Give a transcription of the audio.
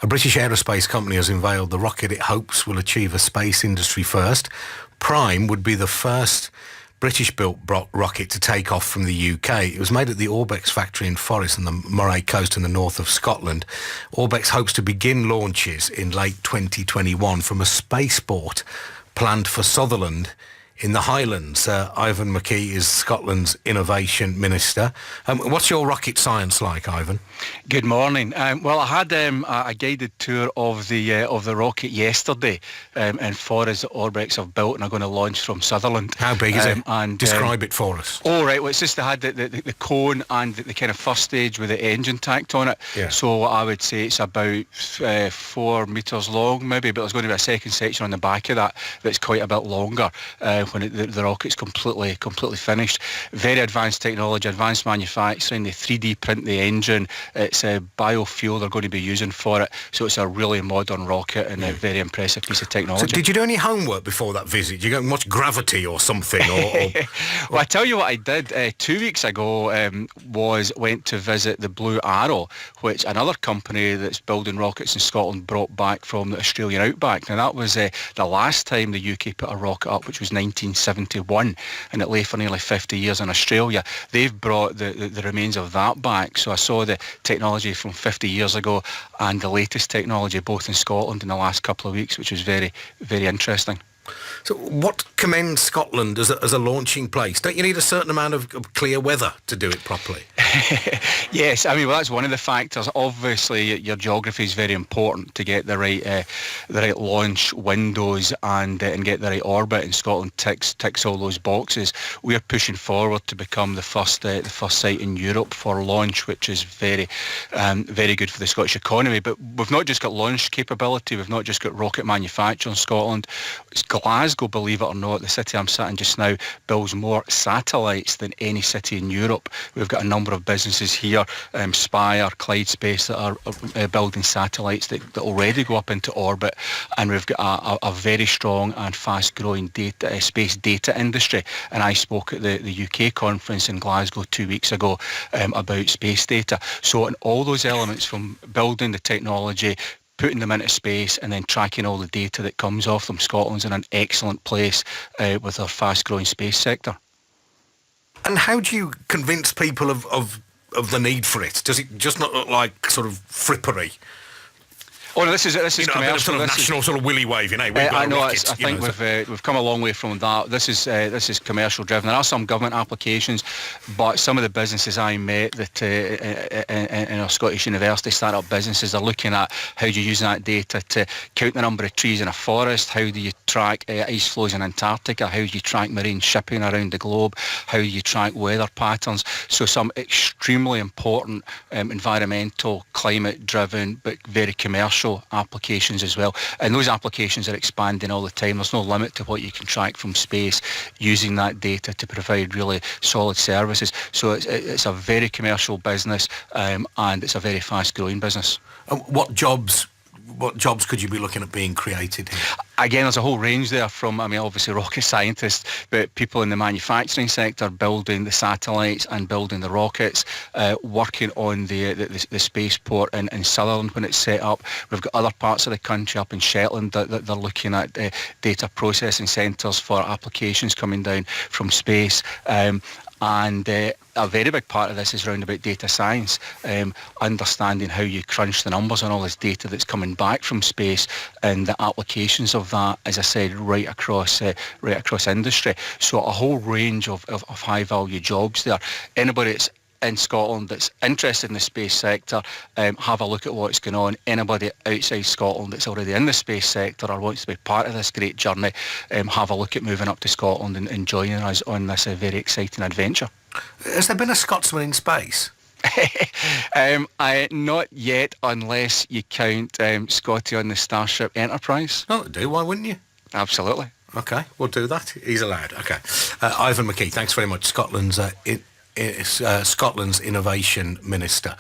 A British aerospace company has unveiled the rocket it hopes will achieve a space industry first. Prime would be the first British-built rocket to take off from the UK. It was made at the Orbex factory in Forres on the Moray coast in the north of Scotland. Orbex hopes to begin launches in late 2021 from a spaceport planned for Sutherland in the Highlands. Ivan McKee is Scotland's Innovation Minister. What's your rocket science like, Ivan? Good morning. Well, I had a guided tour of the rocket yesterday in Forres that Orbex have built and are going to launch from Sutherland. How big is it? And describe it for us. Oh, right. Well, it's just they had the cone and the kind of first stage with the engine tacked on it. Yeah. So I would say it's about 4 metres long, maybe, but there's going to be a second section on the back of that that's quite a bit longer when the rocket's completely finished. Very advanced technology, advanced manufacturing. They 3D print the engine. It's a biofuel they're going to be using for it. So it's a really modern rocket and a very impressive piece of technology. So did you do any homework before that visit? Did you go much gravity or something? Well, I tell you what I did 2 weeks ago went to visit the Blue Arrow, which another company that's building rockets in Scotland brought back from the Australian outback. Now that was the last time the UK put a rocket up, which was 1971, and it lay for nearly 50 years in Australia. They've brought the remains of that back. So I saw the technology from 50 years ago and the latest technology both in Scotland in the last couple of weeks, which was very, very interesting. So what commends Scotland as a launching place? Don't you need a certain amount of clear weather to do it properly? Yes, I mean, well, that's one of the factors. Obviously, your geography is very important to get the right launch windows and get the right orbit. And Scotland ticks all those boxes. We are pushing forward to become the first site in Europe for launch, which is very good for the Scottish economy. But we've not just got launch capability. We've not just got rocket manufacture in Scotland. It's Glasgow, believe it or not, the city I'm sitting just now, builds more satellites than any city in Europe. We've got a number of businesses here, Spire, Clyde Space, that are building satellites that already go up into orbit, and we've got a very strong and fast-growing space data industry. And I spoke at the UK conference in Glasgow 2 weeks ago about space data. So in all those elements, from building the technology, putting them into space and then tracking all the data that comes off them, Scotland's in an excellent place with our fast-growing space sector. And how do you convince people of the need for it? Does it just not look like sort of frippery? Oh no, this is commercial. Sort of national sort of willy waving. Hey, I know. I think we've come a long way from that. This is commercial driven. There are some government applications, but some of the businesses I met that in our Scottish university start-up businesses are looking at how do you use that data to count the number of trees in a forest. How do you track ice flows in Antarctica? How do you track marine shipping around the globe? How do you track weather patterns? So some extremely important environmental, climate-driven, but very commercial applications as well, and those applications are expanding all the time. There's no limit to what you can track from space using that data to provide really solid services. So it's a very commercial business and it's a very fast growing business. What jobs could you be looking at being created here? Again, there's a whole range there from, obviously rocket scientists, but people in the manufacturing sector building the satellites and building the rockets, working on the spaceport in Sutherland when it's set up. We've got other parts of the country up in Shetland that they're looking at data processing centres for applications coming down from space. And a very big part of this is around about data science, understanding how you crunch the numbers on all this data that's coming back from space and the applications of that, as I said, right across industry. So a whole range of high value jobs there. Anybody that's in Scotland that's interested in the space sector, have a look at what's going on. Anybody outside Scotland that's already in the space sector or wants to be part of this great journey, have a look at moving up to Scotland and joining us on this very exciting adventure. Has there been a Scotsman in space? Not yet, unless you count Scotty on the Starship Enterprise. Oh, do. Why wouldn't you? Absolutely. Okay, we'll do that. He's allowed. Okay. Ivan McKee, thanks very much. Scotland's Innovation Minister.